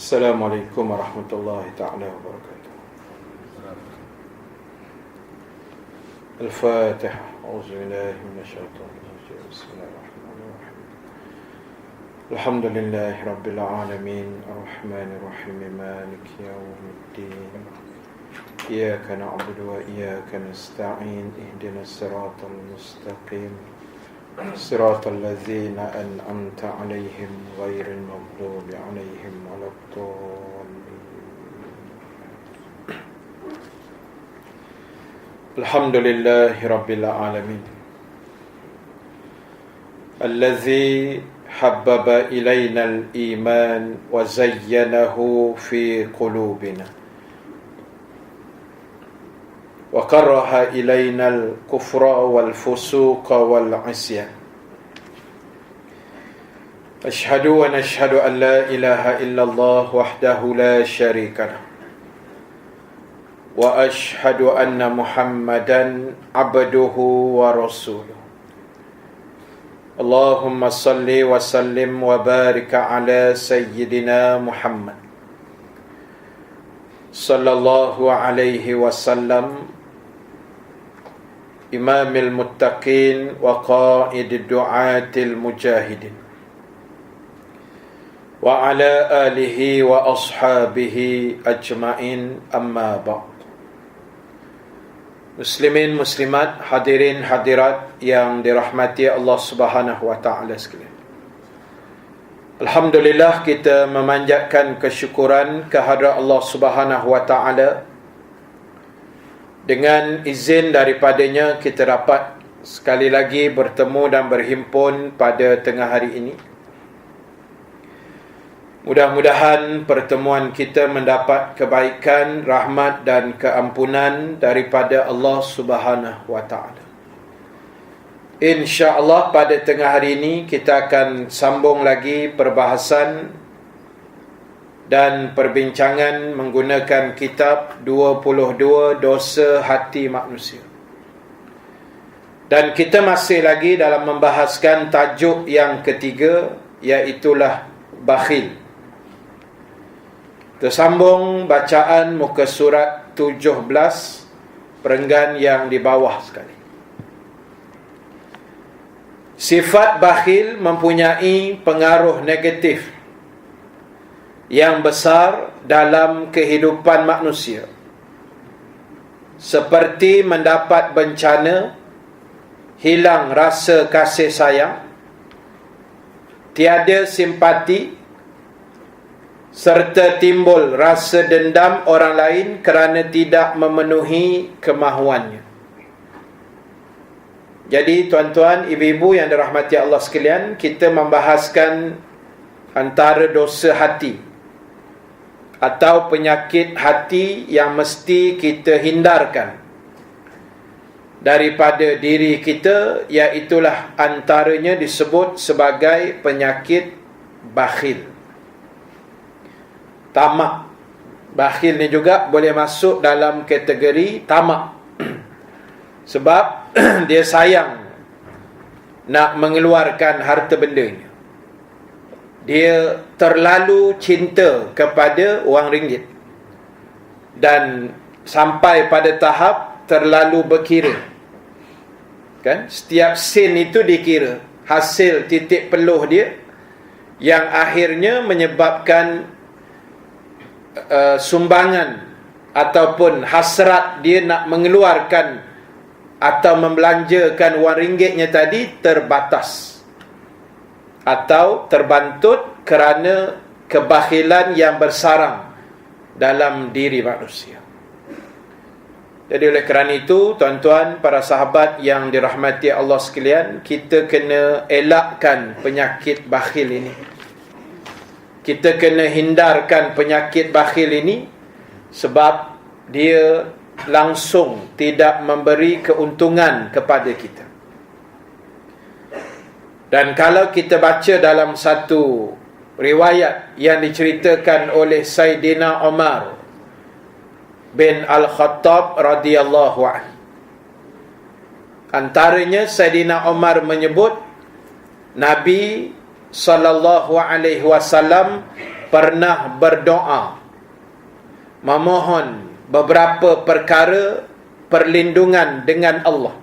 Assalamualaikum warahmatullahi ta'ala wabarakatuh. Al-Fatiha. A'udzubillahi minasyaitonir rajim. Bismillahirrahmanirrahim. Alhamdulillahi rabbil alamin, arrahmanir rahim, maliki yaumiddin. Iyyaka na'budu wa iyyaka nasta'in. Ihdinas siratal mustaqim. Siratal ladzina an'amta 'alaihim ghairil maghdubi 'alaihim waladdallin. Alhamdulillahi rabbil alamin. Alladzi habbaba ilaina al-iman wa zayyanahu fi qulubina wa karaha ilaina al-kufra wal fusuqa wal 'isyan. Ashhadu wa nashhadu an la ilaha illallah wahdahu la syarika lah wa ashhadu anna Muhammadan abduhu wa rasuluh. Allahumma salli wa sallim wa barik ala sayyidina Muhammad sallallahu alaihi wasallam, imamil muttaqin wa qaidid du'atil mujahidin, wa ala alihi wa ashabihi ajma'in, amma ba'd. Muslimin, muslimat, hadirin, hadirat yang dirahmati Allah Subhanahu wa ta'ala sekalian. Alhamdulillah, kita memanjatkan kesyukuran kehadrat Allah Subhanahu wa ta'ala. Dengan izin daripadanya, kita dapat sekali lagi bertemu dan berhimpun pada tengah hari ini. Mudah-mudahan pertemuan kita mendapat kebaikan, rahmat dan keampunan daripada Allah Subhanahu wa ta'ala. InsyaAllah pada tengah hari ini kita akan sambung lagi perbahasan dan perbincangan menggunakan kitab 22 Dosa Hati Manusia. Dan kita masih lagi dalam membahaskan tajuk yang ketiga, iaitulah bakhil. Tersambung bacaan muka surat 17, perenggan yang di bawah sekali. Sifat bakhil mempunyai pengaruh negatif yang besar dalam kehidupan manusia, seperti mendapat bencana, hilang rasa kasih sayang, tiada simpati, serta timbul rasa dendam orang lain kerana tidak memenuhi kemahuannya. Jadi tuan-tuan, ibu-ibu yang dirahmati Allah sekalian, kita membahaskan antara dosa hati atau penyakit hati yang mesti kita hindarkan daripada diri kita, iaitulah antaranya disebut sebagai penyakit bakhil. Tamak. Bakhil ni juga boleh masuk dalam kategori tamak. Sebab dia sayang nak mengeluarkan harta bendanya. Dia terlalu cinta kepada wang ringgit, dan sampai pada tahap terlalu berkira. Kan? Setiap sen itu dikira, hasil titik peluh dia, yang akhirnya menyebabkan sumbangan ataupun hasrat dia nak mengeluarkan atau membelanjakan wang ringgitnya tadi terbatas atau terbantut kerana kebakhilan yang bersarang dalam diri manusia. Jadi oleh kerana itu, tuan-tuan, para sahabat yang dirahmati Allah sekalian, kita kena elakkan penyakit bakhil ini. Kita kena hindarkan penyakit bakhil ini, sebab dia langsung tidak memberi keuntungan kepada kita. Dan kalau kita baca dalam satu riwayat yang diceritakan oleh Sayyidina Umar bin Al-Khattab radhiyallahu anhu, antaranya Sayyidina Umar menyebut Nabi sallallahu alaihi wasallam pernah berdoa memohon beberapa perkara perlindungan dengan Allah.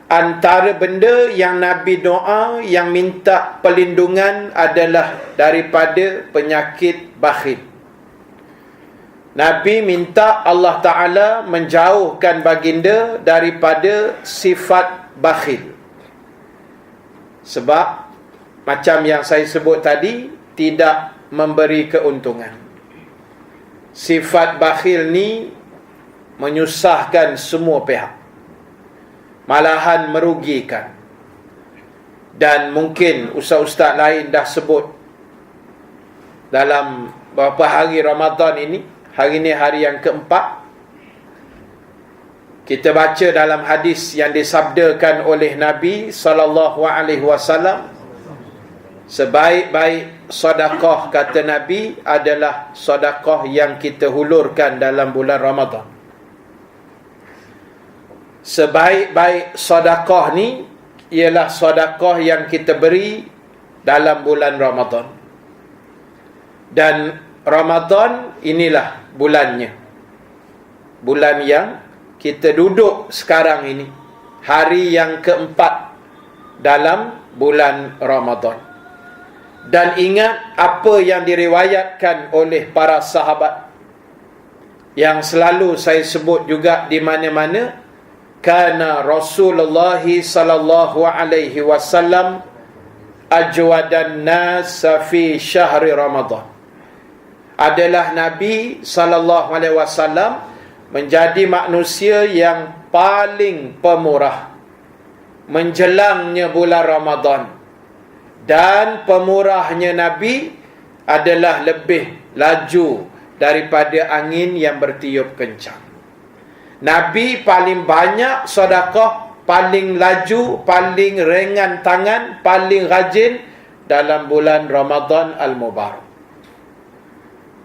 Antara benda yang Nabi doa yang minta perlindungan adalah daripada penyakit bakhil. Nabi minta Allah Ta'ala menjauhkan baginda daripada sifat bakhil. Sebab macam yang saya sebut tadi, tidak memberi keuntungan. Sifat bakhil ni menyusahkan semua pihak, malahan merugikan. Dan mungkin ustaz-ustaz lain dah sebut dalam beberapa hari Ramadan ini. Hari ini hari yang keempat. Kita baca dalam hadis yang disabdakan oleh Nabi SAW, sebaik-baik sedekah, kata Nabi, adalah sedekah yang kita hulurkan dalam bulan Ramadan. Sebaik-baik sedekah ni ialah sedekah yang kita beri dalam bulan Ramadan. Dan Ramadan inilah bulannya. Bulan yang kita duduk sekarang ini, hari yang keempat dalam bulan Ramadan. Dan ingat apa yang diriwayatkan oleh para sahabat, yang selalu saya sebut juga di mana-mana. Kana Rasulullah sallallahu alaihi wasallam ajwadan nas fi syahri Ramadan. Adalah Nabi sallallahu alaihi wasallam menjadi manusia yang paling pemurah menjelangnya bulan Ramadan. Dan pemurahnya Nabi adalah lebih laju daripada angin yang bertiup kencang. Nabi paling banyak sedekah, paling laju, paling ringan tangan, paling rajin dalam bulan Ramadan Al-Mubarak.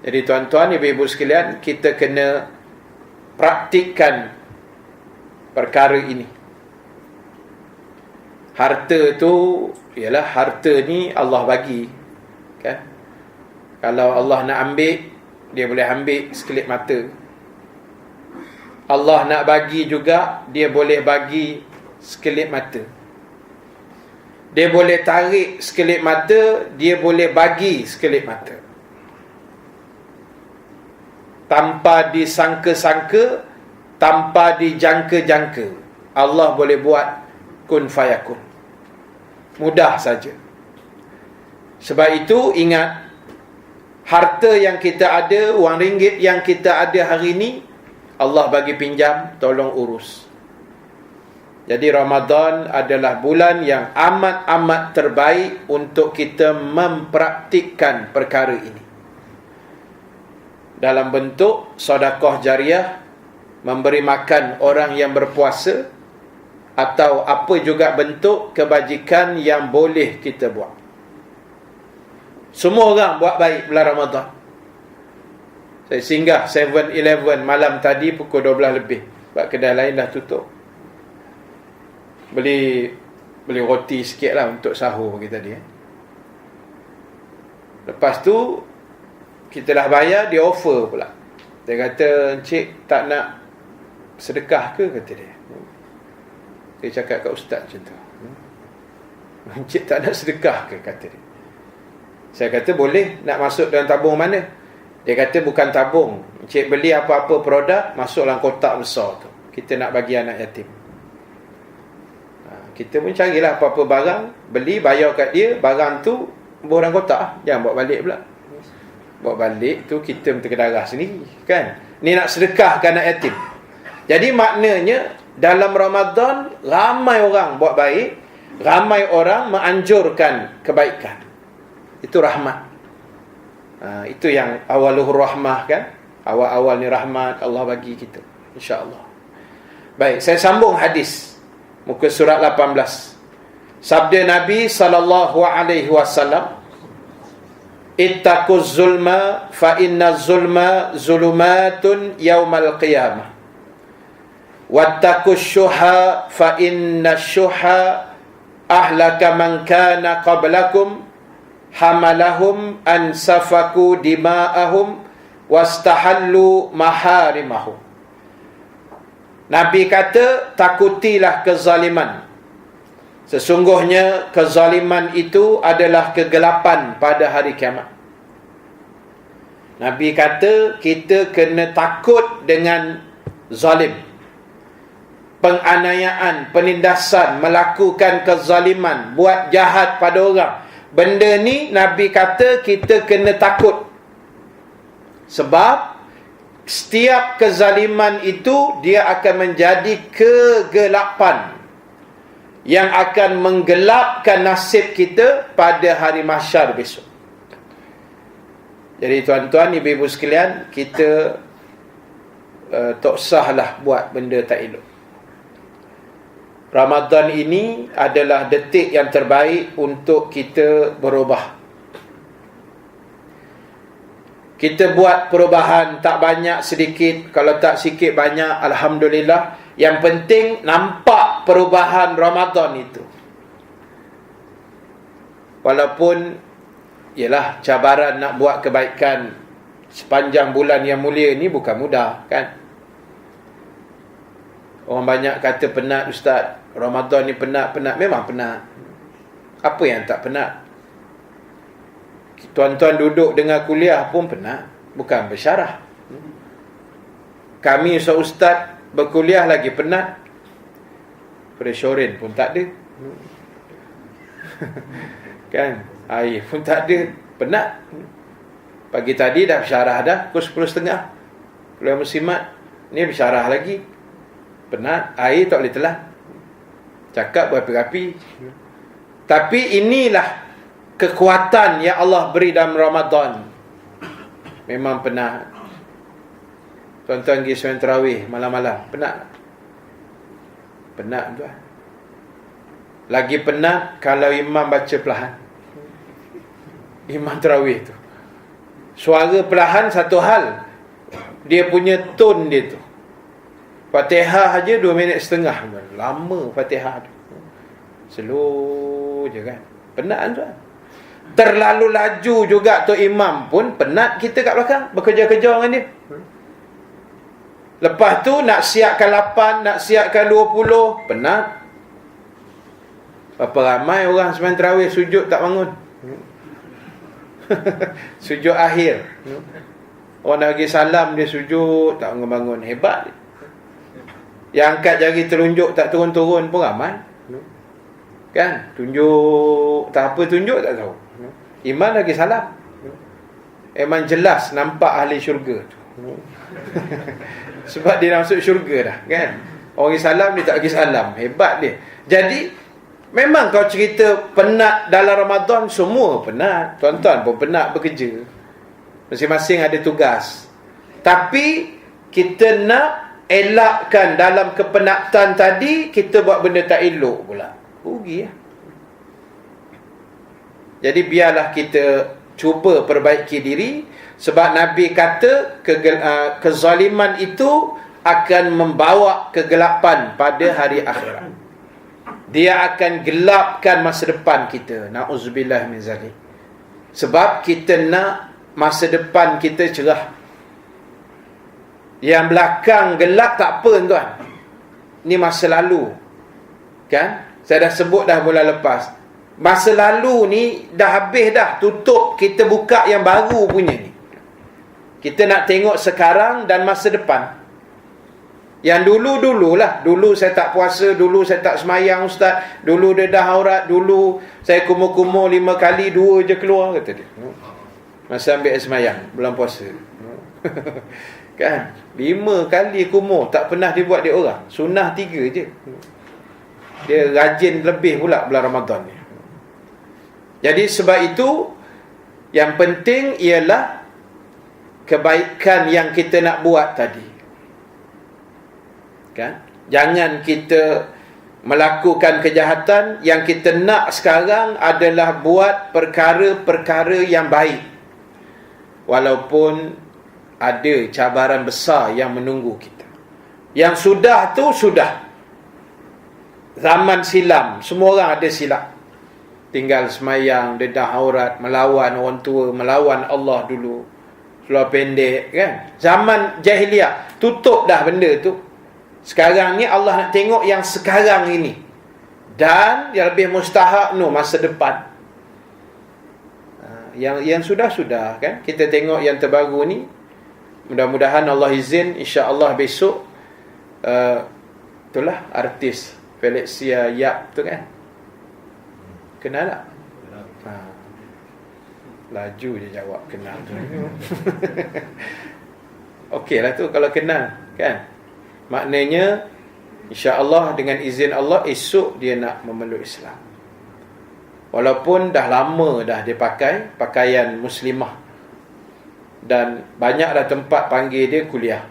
Jadi tuan-tuan, ibu-ibu sekalian, kita kena praktikkan perkara ini. Harta tu, ialah harta ni Allah bagi, kan? Kalau Allah nak ambil, dia boleh ambil sekelip mata. Allah nak bagi juga, dia boleh bagi sekelip mata. Dia boleh tarik sekelip mata, dia boleh bagi sekelip mata. Tanpa disangka-sangka, tanpa dijangka-jangka, Allah boleh buat kun fayakun. Mudah saja. Sebab itu ingat, harta yang kita ada, wang ringgit yang kita ada hari ini, Allah bagi pinjam, tolong urus. Jadi Ramadan adalah bulan yang amat-amat terbaik untuk kita mempraktikkan perkara ini. Dalam bentuk sedekah jariah, memberi makan orang yang berpuasa, atau apa juga bentuk kebajikan yang boleh kita buat. Semua orang buat baik bulan Ramadan. Saya singgah 7-Eleven malam tadi pukul 12 lebih. Sebab kedai lain dah tutup. Beli roti sikit lah untuk sahur kita tadi. Lepas tu, kita dah bayar, dia offer pula. Dia kata, "Encik tak nak sedekah ke?" kata dia. Dia cakap kat ustaz macam tu. "Encik tak nak sedekah ke?" kata dia. Saya kata, "Boleh, nak masuk dalam tabung mana?" Dia kata, "Bukan tabung. Encik beli apa-apa produk, masuk dalam kotak besar tu. Kita nak bagi anak yatim." Kita pun carilah apa-apa barang, beli, bayar kat dia, barang tu buang dalam kotak. Jangan bawa balik pula. Bawa balik tu kita terkedarah sendiri, kan? Ni nak sedekahkan anak yatim. Jadi maknanya dalam Ramadan ramai orang buat baik, ramai orang menganjurkan kebaikan. Itu rahmat. Itu yang awaluhur rahmah, kan? Awal-awal ni rahmat Allah bagi kita, insya-Allah. Baik, saya sambung hadis muka surat 18. Sabda Nabi sallallahu alaihi wasallam, "Ittaquz zulma fa inna zulma zulumatun yaumal qiyamah. Wattaqus syuha fa inna syuha ahlaka man kana qablakum hamalahum an safaku dima'ahum wastahallu maharimahum. Nabi kata, takutilah kezaliman. Sesungguhnya kezaliman itu adalah kegelapan pada hari kiamat. Nabi kata, kita kena takut dengan zalim, penganiayaan, penindasan, melakukan kezaliman, buat jahat pada orang. Benda ni Nabi kata kita kena takut. Sebab setiap kezaliman itu dia akan menjadi kegelapan yang akan menggelapkan nasib kita pada hari mahsyar besok. Jadi tuan-tuan, ibu-ibu sekalian, kita tak usahlah buat benda tak elok. Ramadan ini adalah detik yang terbaik untuk kita berubah. Kita buat perubahan, tak banyak sedikit, kalau tak sikit banyak, alhamdulillah. Yang penting nampak perubahan Ramadan itu. Walaupun ialah cabaran nak buat kebaikan sepanjang bulan yang mulia ni bukan mudah, kan? Orang banyak kata penat, ustaz. Ramadan ni penat. Memang penat. Apa yang tak penat? Tuan-tuan duduk dengar kuliah pun penat, bukan bersyarah. Kami ustaz berkuliah lagi penat. Presyorin pun tak ada. Kan? Air pun tak ada. Penat. Pagi tadi dah bersyarah dah, pukul 10.30. Kuliah muslimat, ni bersyarah lagi. Penat. Air tak boleh telan. Cakap berapi-api. Tapi inilah kekuatan yang Allah beri dalam Ramadan. Memang penat. Tuan-tuan pergi sembahyang tarawih malam-malam, penat? Penat tuan. Lagi penat kalau imam baca perlahan. Imam tarawih tu, suara perlahan satu hal, dia punya tone dia tu. Fatihah aja 2 minit setengah. Lama Fatihah tu. Slow je kan. Penat tuan. Terlalu laju juga tu imam pun penat, kita kat belakang bekerja-kerja dengan dia. Lepas tu nak siapkan 8, nak siapkan 20, penat. Berapa ramai orang sembahyang tarawih sujud tak bangun. Sujud akhir. Orang dah bagi salam dia sujud tak bangun-bangun. Hebat dia. Yang angkat jari telunjuk tak turun-turun pun ramai. Kan? Tunjuk, tak apa tunjuk tak tahu. Iman lagi salam. Memang jelas nampak ahli syurga tu. Sebab dia masuk syurga dah, kan? Orang bagi salam, dia tak bagi salam. Hebat dia. Jadi memang kau cerita penat dalam Ramadan, semua penat. Tuan-tuan pun penat bekerja. Masing-masing ada tugas. Tapi kita nak elakkan dalam kepenatan tadi, kita buat benda tak elok pula. Rugi lah. Jadi biarlah kita cuba perbaiki diri. Sebab Nabi kata kezaliman itu akan membawa kegelapan pada hari akhirat. Dia akan gelapkan masa depan kita. Na'udzubillah min zalik. Sebab kita nak masa depan kita cerah. Yang belakang gelap tak apa tuan. Ni masa lalu. Kan? Saya dah sebut dah bulan lepas. Masa lalu ni dah habis dah. Tutup, kita buka yang baru punya ni. Kita nak tengok sekarang dan masa depan. Yang dulu-dululah. Dulu saya tak puasa, dulu saya tak semayang ustaz, dulu dedah aurat, dulu saya kumur-kumur 5 kali, 2 je keluar, kata dia. Masa ambil semayang bulan puasa. Kan? 5 kali kumur, tak pernah dibuat dia orang. Sunnah 3 je. Dia rajin lebih pula bulan Ramadan ni. Jadi sebab itu, yang penting ialah kebaikan yang kita nak buat tadi. Kan? Jangan kita melakukan kejahatan. Yang kita nak sekarang adalah buat perkara-perkara yang baik. Walaupun ada cabaran besar yang menunggu kita. Yang sudah tu sudah. Zaman silam, semua orang ada silap. tinggal semayang, dedah aurat, melawan orang tua, melawan Allah dulu, seluar pendek kan. Zaman jahiliah tutup dah benda tu. Sekarang ni Allah nak tengok yang sekarang ini, dan yang lebih mustahak masa depan. Yang sudah-sudah kan, kita tengok yang terbaru ni. Mudah-mudahan Allah izin, insya-Allah besok itulah artis Felicia Yap tu kan. Kenal tak? Laju je jawab kenal tu. Okeylah tu kalau kenal kan. Maknanya insya-Allah dengan izin Allah esok dia nak memeluk Islam. Walaupun dah lama dah dia pakai pakaian muslimah, dan banyak dah tempat panggil dia kuliah.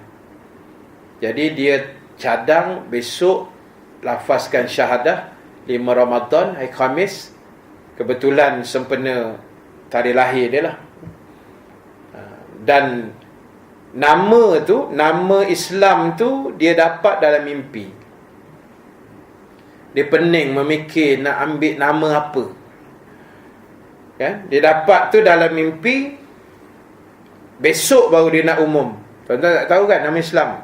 Jadi dia cadang besok lafazkan syahadah 5 Ramadan hari Khamis. Kebetulan sempena tarikh lahir dia lah. Dan nama Islam tu dia dapat dalam mimpi. Dia pening memikir nak ambil nama apa kan? Dia dapat tu dalam mimpi. Besok baru dia nak umum. Tuan-tuan tak tahu kan nama Islam?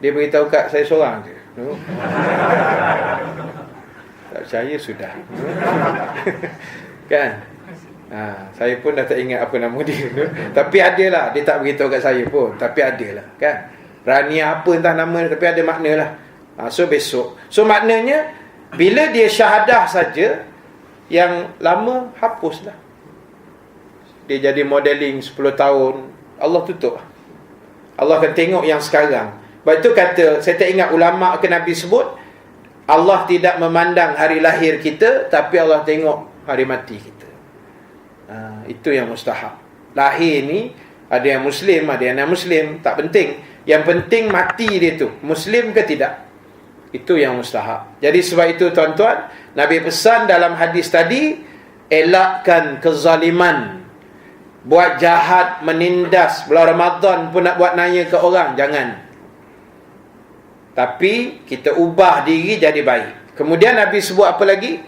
Dia beritahu kat saya seorang je. Tak percaya sudah. Kan? Saya pun dah tak ingat apa nama dia. Tapi adalah, dia tak beritahu kat saya pun, tapi adalah kan. Rania apa entah nama dia, tapi ada makna lah. So besok. So maknanya bila dia syahadah saja, yang lama hapuslah. Dia jadi modeling 10 tahun, Allah tutup. Allah akan tengok yang sekarang. Sebab itu kata, saya tak ingat ulama ke Nabi sebut, Allah tidak memandang hari lahir kita, tapi Allah tengok hari mati kita. Itu yang mustahab. Lahir ni ada yang Muslim, ada yang non-Muslim, tak penting. Yang penting mati dia tu, Muslim ke tidak. Itu yang mustahab. Jadi sebab itu tuan-tuan, Nabi pesan dalam hadis tadi, elakkan kezaliman. Buat jahat, menindas, bulan Ramadan pun nak buat naya ke orang, jangan. Tapi kita ubah diri jadi baik. Kemudian Nabi sebut apa lagi?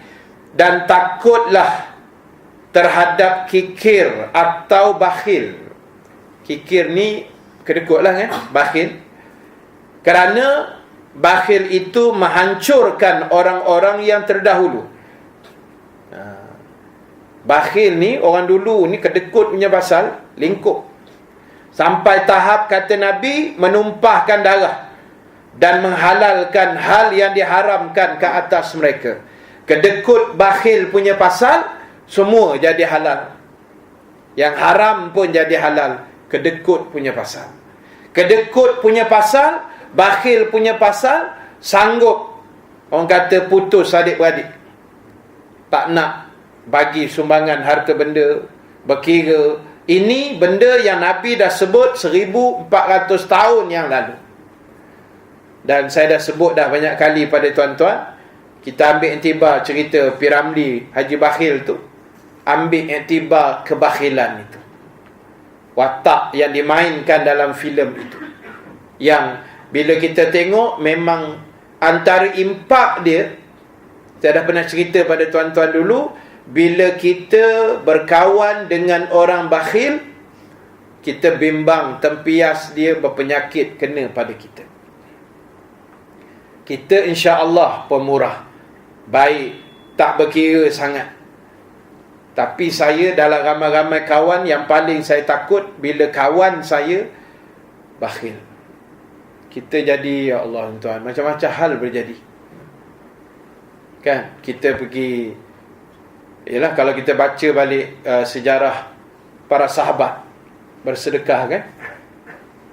Dan takutlah terhadap kikir atau bakhil. Kikir ni kedekutlah kan, bakhil. Kerana bakhil itu menghancurkan orang-orang yang terdahulu. Bakhil ni, orang dulu ni kedekut punya pasal, lingkup. Sampai tahap kata Nabi, menumpahkan darah dan menghalalkan hal yang diharamkan ke atas mereka. Kedekut bakhil punya pasal, semua jadi halal. Yang haram pun jadi halal. Kedekut punya pasal. Kedekut punya pasal, bakhil punya pasal, sanggup orang kata putus adik-beradik. Tak nak bagi sumbangan harta benda, berkira ini benda yang Nabi dah sebut 1400 tahun yang lalu. Dan saya dah sebut dah banyak kali pada tuan-tuan. Kita ambil iktibar cerita Piramli Haji Bakhil tu, ambil iktibar kebakhilan itu, watak yang dimainkan dalam filem itu, yang bila kita tengok memang antara impak dia. Saya dah pernah cerita pada tuan-tuan dulu, bila kita berkawan dengan orang bakhil, kita bimbang tempias dia berpenyakit kena pada kita. Kita insya-Allah pemurah, baik, tak berkira sangat. Tapi saya dalam ramai-ramai kawan, yang paling saya takut bila kawan saya bakhil. Kita jadi, ya Allah tuan, macam-macam hal berjadi. Kan, kita pergi, ialah kalau kita baca balik sejarah para sahabat bersedekah kan,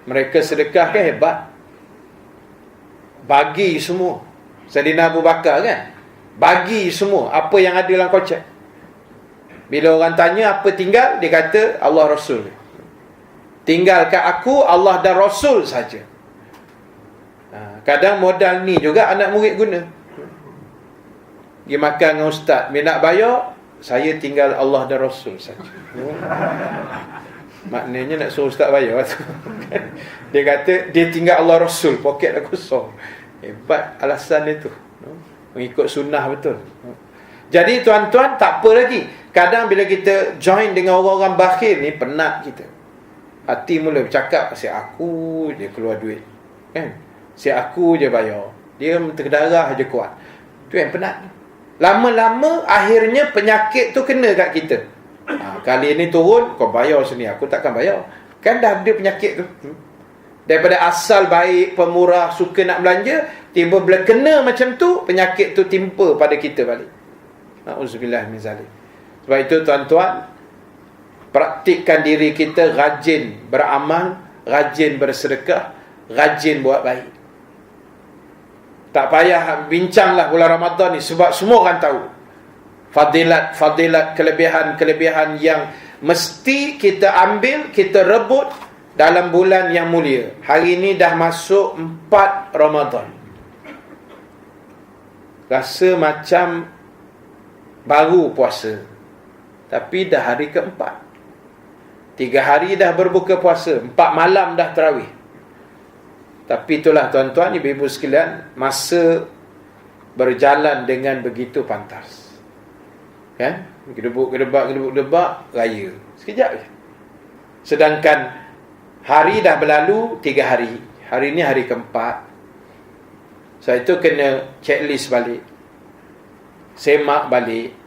mereka sedekah kan hebat, bagi semua. Sayyidina Abu Bakar kan, bagi semua apa yang ada dalam kocek. Bila orang tanya apa tinggal, dia kata Allah Rasul. Tinggalkan aku Allah dan Rasul saja. Kadang modal ni juga anak murid guna. Pergi makan dengan ustaz, dia nak bayar, saya tinggal Allah dan Rasul saja. Maknanya nak suruh ustaz bayar tu. Dia kata dia tinggal Allah Rasul, poket dah kosong. Hebat alasan dia tu. Mengikut sunnah betul. Jadi tuan-tuan, tak apa lagi. Kadang bila kita join dengan orang-orang bakhil ni, penat kita. Hati mula bercakap, si aku je keluar duit, kan? Si aku je bayar. Dia terdarah je kuat. Tu yang penat. Lama-lama akhirnya penyakit tu kena kat kita. Kali ni turun, kau bayar sini, aku takkan bayar. Kan dah ada penyakit tu. Daripada asal baik, pemurah, suka nak belanja, tiba bila kena macam tu, penyakit tu timpa pada kita balik. Na'udzubillah min zalik. Sebab itu tuan-tuan, praktikkan diri kita rajin beramal, rajin bersedekah, rajin buat baik. Tak payah bincanglah bulan Ramadan ni, sebab semua orang tahu fadilat, kelebihan yang mesti kita ambil, kita rebut dalam bulan yang mulia. Hari ni dah masuk 4 Ramadan. Rasa macam baru puasa, tapi dah hari keempat. 3 hari dah berbuka puasa, 4 malam dah tarawih. Tapi itulah tuan-tuan, ibu-ibu sekalian, masa berjalan dengan begitu pantas. Kan? Gedebak, raya. Sekejap je. Sedangkan hari dah berlalu 3 hari. Hari ni hari keempat. So itu kena checklist balik, semak balik.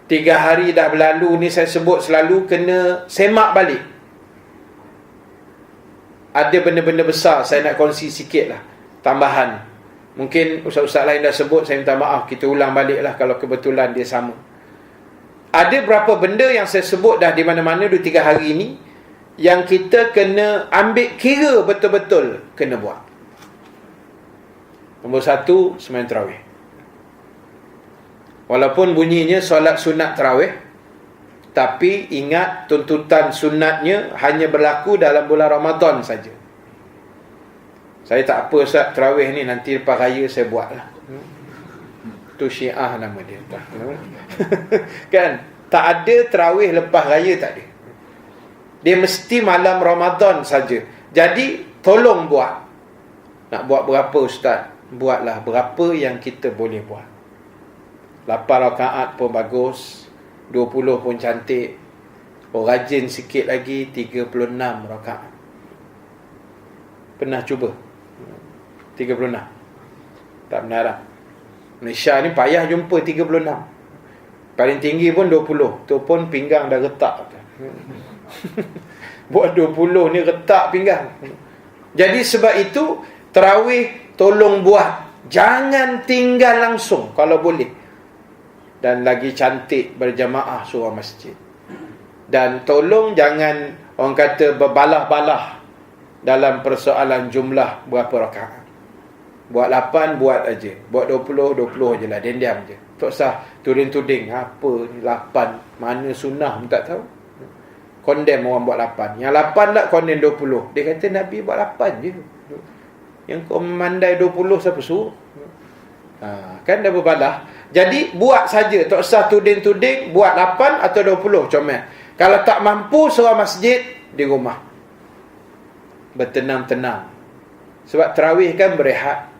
3 hari dah berlalu ni, saya sebut selalu kena semak balik. Ada benda-benda besar saya nak kongsi sikit lah, tambahan. Mungkin ustaz-ustaz lain dah sebut, saya minta maaf, kita ulang balik lah kalau kebetulan dia sama. Ada berapa benda yang saya sebut dah di mana-mana 2-3 hari ni, yang kita kena ambil kira betul-betul kena buat. Nombor 1, sembahyang tarawih. Walaupun bunyinya solat sunat tarawih, tapi ingat tuntutan sunatnya hanya berlaku dalam bulan Ramadan saja. Saya tak apa Ustaz, tarawih ni nanti lepas raya saya buat lah. Tu Syiah nama dia. Kan? Tak ada tarawih lepas raya, tak ada. Dia mesti malam Ramadan saja. Jadi tolong buat. Nak buat berapa Ustaz? Buatlah berapa yang kita boleh buat. 8 rakaat pun bagus, 20 pun cantik. Oh, rajin sikit lagi, 36 rakaat. Pernah cuba 36? Tak benar lah. Malaysia ni payah jumpa 36. Paling tinggi pun 20. Tu pun pinggang dah retak. Buat 20 ni retak pinggang. Jadi sebab itu, tarawih tolong buat. Jangan tinggal langsung kalau boleh. Dan lagi cantik berjamaah surah masjid. Dan tolong jangan orang kata berbalah-balah dalam persoalan jumlah berapa rakaat. Buat 8, buat aja. Buat 20, 20 je lah. Diam-diam je. Tak usah tuding-tuding. Apa ni 8? Mana sunnah pun tak tahu. Condemn orang buat 8. Yang 8 tak condemn 20. Dia kata Nabi buat 8 je. Yang kau memandai 20 siapa suruh? Kan dah berbalah. Jadi buat saja, tak usah tuding-tuding. Buat 8 atau 20, comel. Kalau tak mampu surah masjid, di rumah bertenang-tenang. Sebab tarawih kan berehat.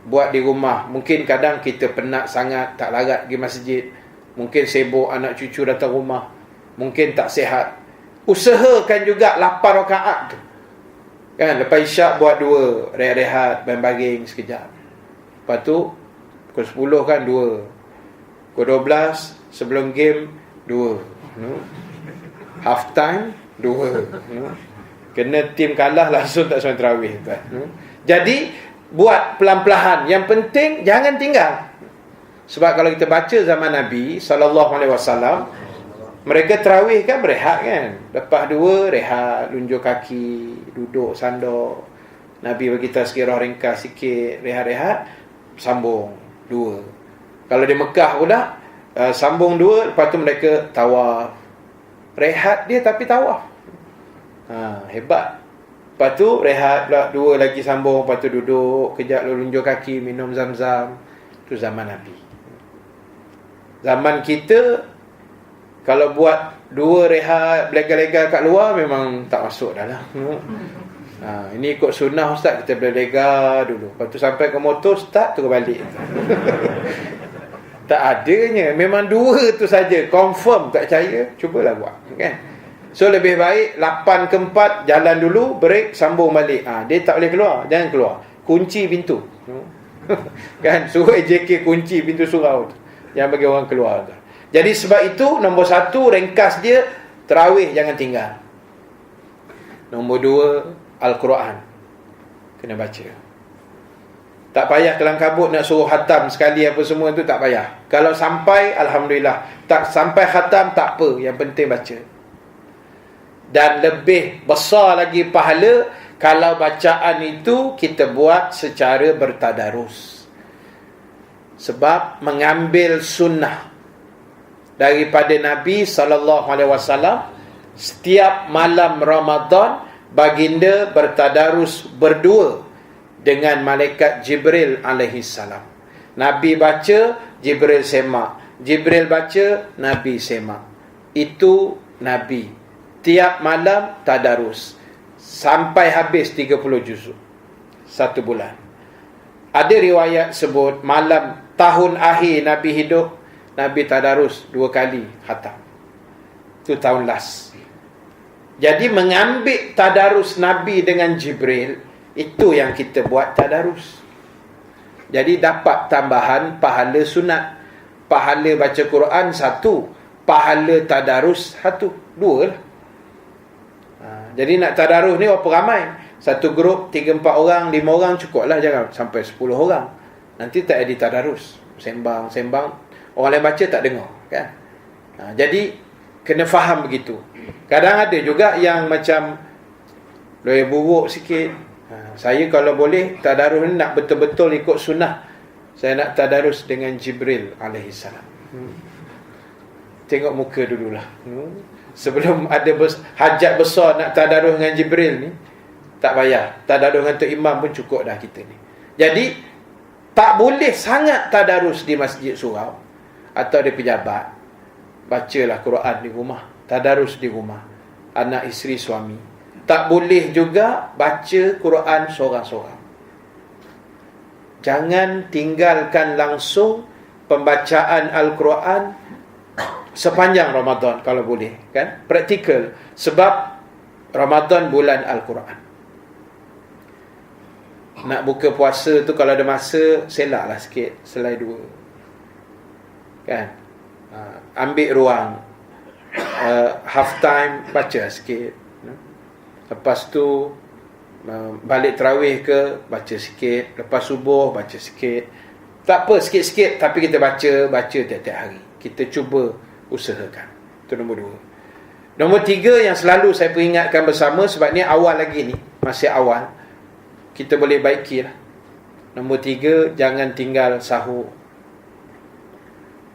Buat di rumah. Mungkin kadang kita penat sangat, tak larat pergi masjid. Mungkin sibuk anak cucu datang rumah. Mungkin tak sihat. Usahakan juga 8 rakaat tu. Kan, lepas isyak buat 2, rehat-rehat, baring-baring sekejap. Lepas tu pukul 10 kan 2. Pukul 12 sebelum game 2. Half time 2. Kena tim kalah langsung tak sembahyang tarawih. Jadi buat pelan-pelan. Yang penting jangan tinggal. Sebab kalau kita baca zaman Nabi SAW, mereka tarawih kan berehat kan. Lepas 2 rehat, lunjuk kaki, duduk sandok. Nabi bagi tazkirah ringkas sikit, rehat-rehat, sambung 2. Kalau di Mekah pula, sambung 2, lepas tu mereka tawaf. Rehat dia tapi tawaf. Hebat. Lepas tu rehat pula 2 lagi sambung, lepas tu duduk kejap, lunjuk kaki, minum zam-zam. Tu zaman Nabi. Zaman kita, kalau buat 2 rehat, lega-lega kat luar, memang tak masuk dah lah. Ini ikut sunnah Ustaz, kita berlega dulu. Lepas tu sampai ke motor, start, terus balik. Tak adanya. Memang 2 tu saja. Confirm tak percaya, cubalah buat, kan? So lebih baik 8 ke 4 jalan dulu, break, sambung balik. Dia tak boleh keluar, jangan keluar. Kunci pintu. Kan, suruh AJK kunci pintu surau tu, yang bagi orang keluar tu. Jadi sebab itu nombor 1 ringkas dia, tarawih jangan tinggal. Nombor 2, Al-Quran kena baca. Tak payah kelang kabut nak suruh khatam sekali apa semua tu, tak payah. Kalau sampai, Alhamdulillah. Tak sampai khatam, tak apa. Yang penting baca. Dan lebih besar lagi pahala kalau bacaan itu kita buat secara bertadarus. Sebab mengambil sunnah daripada Nabi SAW, setiap malam Ramadan baginda bertadarus berdua dengan malaikat Jibril alaihi salam. Nabi baca, Jibril semak. Jibril baca, Nabi semak. Itu Nabi. Tiap malam tadarus sampai habis 30 juzuk 1 bulan. Ada riwayat sebut malam tahun akhir Nabi hidup, Nabi tadarus 2 kali khatam. Itu tahun last. Jadi mengambil tadarus Nabi dengan Jibril, itu yang kita buat tadarus. Jadi dapat tambahan pahala sunat. Pahala baca Quran 1, pahala tadarus 1, 2 lah. Jadi nak tadarus ni berapa ramai? Satu grup 3-4 orang, 5 orang cukup lah. Jangan sampai 10 orang. Nanti tak ada tadarus. Sembang, orang lain baca tak dengar, kan? Jadi kena faham begitu. Kadang ada juga yang macam lebih buruk sikit. Saya kalau boleh tadarus ni nak betul-betul ikut sunnah. Saya nak tadarus dengan Jibril alaihissalam. Tengok muka dululah. Sebelum ada hajat besar nak tadarus dengan Jibril ni, tak payah. Tadarus dengan Tok Imam pun cukup dah kita ni. Jadi tak boleh sangat tadarus di masjid surau atau di pejabat. Bacalah Quran di rumah, tadarus di rumah, anak isteri suami. Tak boleh juga baca Quran seorang-seorang. Jangan tinggalkan langsung pembacaan Al-Quran sepanjang Ramadan kalau boleh, kan? Praktikal. Sebab Ramadan bulan Al-Quran. Nak buka puasa tu kalau ada masa, selaklah sikit, selai 2. Kan? Ambil ruang. Half time, baca sikit. Lepas tu balik tarawih ke, baca sikit. Lepas subuh, baca sikit. Tak apa, sikit-sikit, tapi kita baca tiap-tiap hari. Kita cuba usahakan. Itu nombor 2. Nombor 3 yang selalu saya peringatkan bersama, sebab ni awal lagi ni, masih awal, kita boleh baiki lah. Nombor 3, jangan tinggal sahur.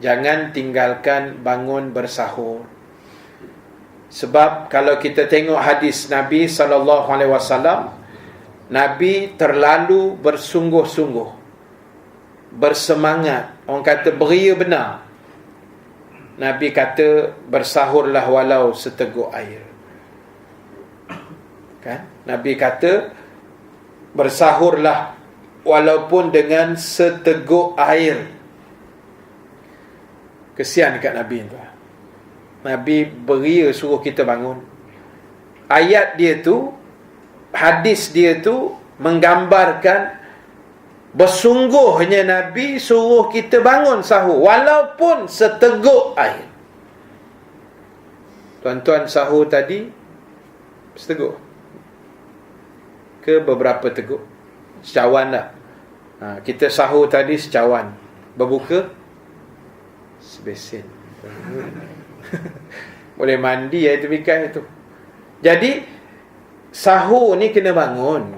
Jangan tinggalkan bangun bersahur. Sebab kalau kita tengok hadis Nabi SAW, Nabi terlalu bersungguh-sungguh, bersemangat. Orang kata beria benar. Nabi kata bersahurlah walau seteguk air. Kan? Nabi kata bersahurlah walaupun dengan seteguk air. Kesian dekat Nabi tu. Nabi beria suruh kita bangun. Ayat dia tu, hadis dia tu menggambarkan bersungguhnya Nabi suruh kita bangun sahur walaupun seteguk air. Tuan-tuan sahur tadi seteguk ke beberapa teguk? Secawan lah. Kita sahur tadi secawan. Berbuka sebesin. Boleh mandi ya, itu bikai itu. Jadi sahur ni kena bangun.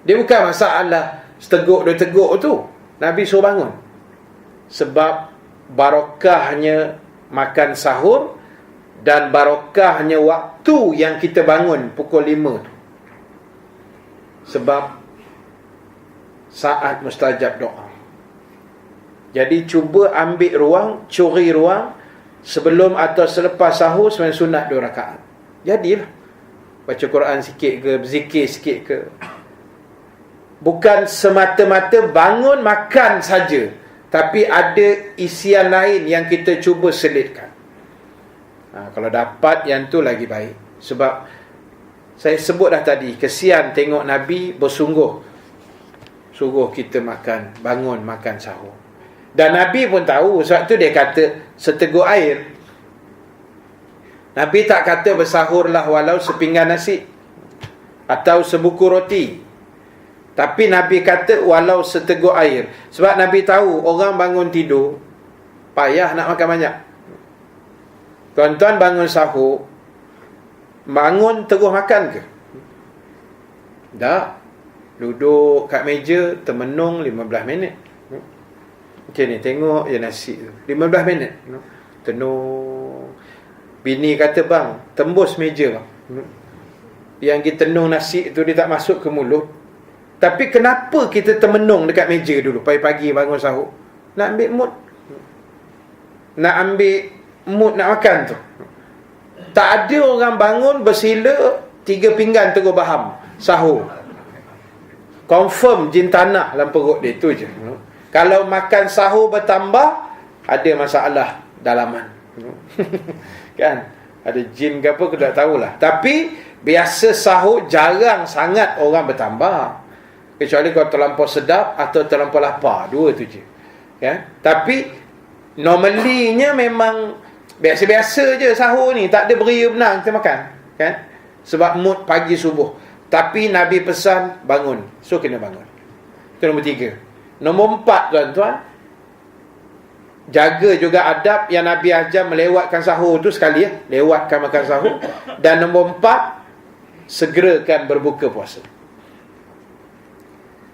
Dia bukan masalah seteguk 2 teguk tu. Nabi suruh bangun. Sebab barokahnya makan sahur dan barokahnya waktu yang kita bangun pukul 5 tu. Sebab saat mustajab doa. Jadi cuba ambil ruang, curi ruang sebelum atau selepas sahur sebenarnya sunat 2 rakaat. Jadilah baca Quran sikit ke, berzikir sikit ke. Bukan semata-mata bangun makan saja. tapi ada isian lain yang kita cuba selitkan. Kalau dapat yang tu lagi baik. Sebab saya sebut dah tadi, kesian tengok Nabi bersungguh suruh kita makan, bangun makan sahur. Dan Nabi pun tahu, sebab tu dia kata seteguk air. Nabi tak kata bersahurlah walau sepinggan nasi atau sebuku roti. Tapi Nabi kata walau seteguk air. Sebab Nabi tahu orang bangun tidur payah nak makan banyak. Tuan-tuan bangun sahur, bangun terus makan ke? Tak. Duduk kat meja, termenung 15 minit. Macam ni, tengok je nasi tu. 15 minit. Tenung. Bini kata, bang, tembus meja bang. Yang kita tenung nasi tu, dia tak masuk ke mulut. Tapi kenapa kita termenung dekat meja dulu, pagi-pagi bangun sahur? Nak ambil mood. Nak ambil mood nak makan tu. Tak ada orang bangun bersila 3 pinggan terus baham sahur. Confirm jin tanah dalam perut dia, tu je. Kalau makan sahur bertambah, ada masalah dalaman. Kan? Ada jin ke apa, aku tak tahulah. Tapi biasa sahur jarang sangat orang bertambah. Kecuali kalau terlampau sedap atau terlampau lapar, dua tu je. Kan? Tapi normally-nya memang biasa-biasa je sahur ni, tak ada beria benar kita makan, kan? Sebab mood pagi subuh. Tapi Nabi pesan bangun, so kena bangun. Itu nombor 3. Nombor 4, tuan-tuan, jaga juga adab yang Nabi ajar melewatkan sahur tu sekali ya, lewatkan makan sahur. Dan nombor 4, segerakan berbuka puasa.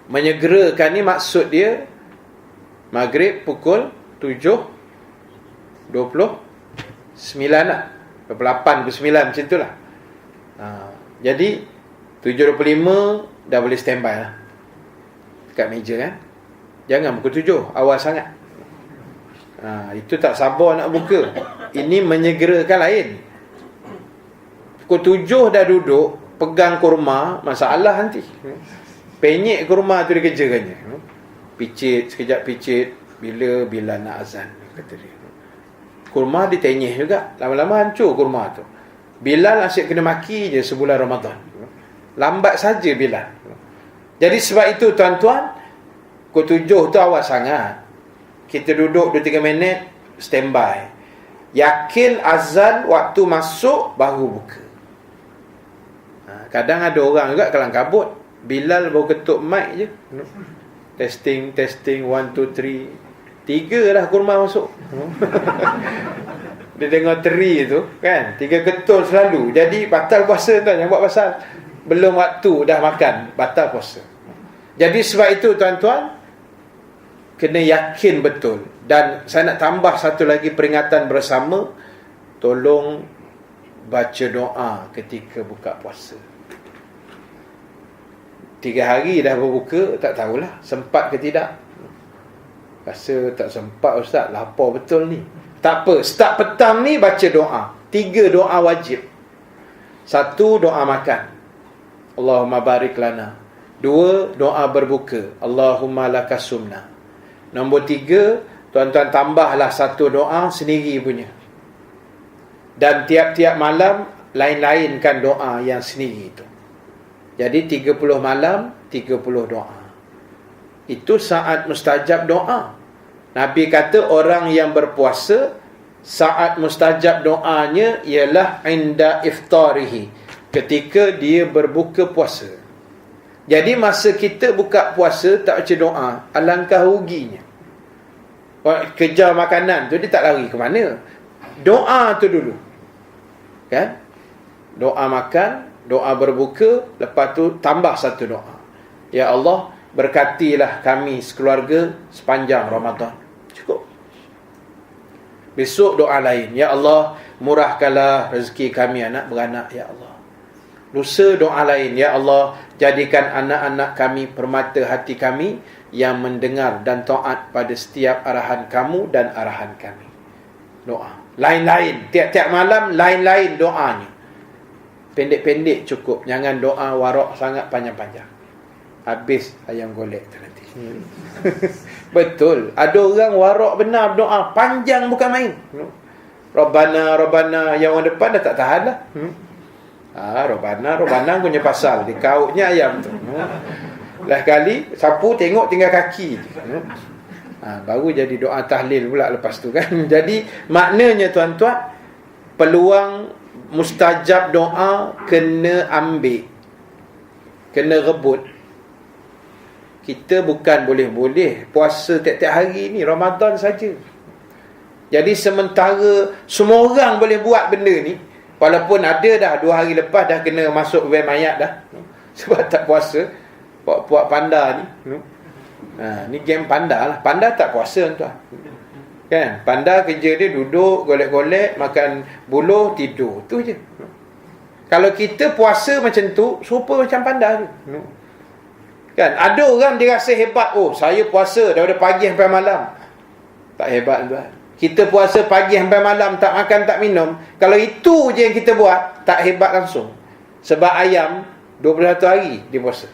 Menyegerakan ni maksud dia maghrib pukul 7.29 lah, 8 ke 9 macam tu lah. Jadi 7.25 dah boleh standby lah dekat meja kan. Jangan pukul 7 awal sangat. Itu tak sabar nak buka. Ini menyegerakan lain. Pukul 7 dah duduk pegang kurma, masalah nanti. Penyek kurma tu dia kerjakannya. Picit, sekejap picit, bila nak azan, kata dia. Kurma ditenyeh juga, lama-lama hancur kurma tu. Bilal asyik kena maki je sebulan Ramadan. Lambat saja Bilal. Jadi sebab itu tuan-tuan, pukul 7 tu awal sangat. Kita duduk 2-3 minit, standby. Yakin azan waktu masuk baru buka. Kadang ada orang juga kelang kabut. Bilal baru ketuk mic je. Testing 1, 2, 3. 3 dah kurma masuk. Dia dengar 3 tu kan, 3 ketul selalu. Jadi batal puasa tuan. Yang buat pasal belum waktu dah makan, batal puasa. Jadi sebab itu tuan-tuan, kena yakin betul. Dan saya nak tambah satu lagi peringatan bersama. Tolong baca doa ketika buka puasa. 3 hari dah berbuka, tak tahulah sempat ke tidak. Rasa tak sempat ustaz, lapar betul ni. Tak apa, start petang ni baca doa. 3 doa wajib. 1, doa makan, Allahumma barik lana. 2, doa berbuka, Allahumma lakasumna. Nombor 3, tuan-tuan tambahlah 1 doa sendiri punya. Dan tiap-tiap malam lain-lainkan doa yang sendiri itu. Jadi 30 malam, 30 doa. Itu saat mustajab doa. Nabi kata orang yang berpuasa, saat mustajab doanya ialah inda iftarihi, ketika dia berbuka puasa. Jadi masa kita buka puasa tak baca doa, alangkah ruginya. Kejar makanan tu dia tak lari ke mana. Doa tu dulu. Kan? Doa makan, doa berbuka, lepas tu tambah 1 doa. Ya Allah, berkatilah kami sekeluarga sepanjang Ramadan. Cukup. Besok doa lain. Ya Allah, murahkanlah rezeki kami anak beranak. Ya Allah. Lusa doa lain. Ya Allah, jadikan anak-anak kami permata hati kami yang mendengar dan taat pada setiap arahan kamu dan arahan kami. Doa. Lain-lain. Tiap-tiap malam lain-lain doanya. Pendek-pendek cukup. Jangan doa warak sangat panjang-panjang. habis ayam golek tu nanti. Betul. Ada orang warak benar berdoa panjang bukan main. Rabbana Rabbana, yang orang depan dah tak tahan lah. Rabbana punya pasal dikautnya ayam tu. Lah kali sapu tengok tinggal kaki. Baru jadi doa tahlil pula lepas tu kan. Jadi maknanya tuan-tuan, peluang mustajab doa kena ambil, kena rebut. Kita bukan boleh-boleh puasa tiap-tiap hari ni, Ramadan saja. Jadi sementara semua orang boleh buat benda ni, walaupun ada dah 2 hari lepas dah kena masuk web mayat dah sebab tak puasa. Puak panda ni, ni game panda lah. Panda tak puasa tuan, kan? Panda kerja dia duduk, golek-golek, makan buluh, tidur, tu je. Kalau kita puasa macam tu, serupa macam panda tu, kan? Ada orang dia rasa hebat, saya puasa daripada pagi sampai malam. Tak hebat tuan. Kita puasa pagi sampai malam, tak makan tak minum. Kalau itu je yang kita buat, tak hebat langsung. Sebab ayam 21 hari dia puasa.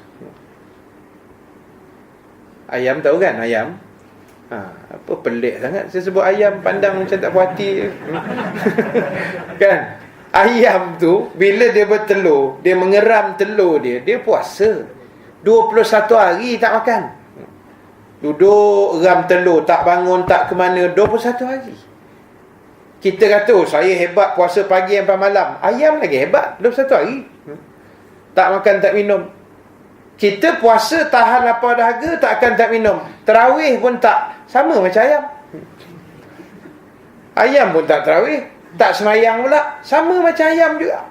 Ayam tahu kan? Ayam apa pelik sangat saya sebut ayam, pandang macam tak puas hati. Kan? Ayam tu bila dia bertelur, dia mengeram telur dia puasa 21 hari tak makan. Duduk ram telur, tak bangun, tak ke mana, 21 hari. Kita kata saya hebat puasa pagi sampai malam. Ayam lagi hebat 21 hari. Tak makan tak minum. Kita puasa tahan lapar dahaga, takkan tak minum. Tarawih pun tak, sama macam ayam. Ayam pun tak tarawih, tak semayang pula, sama macam ayam juga.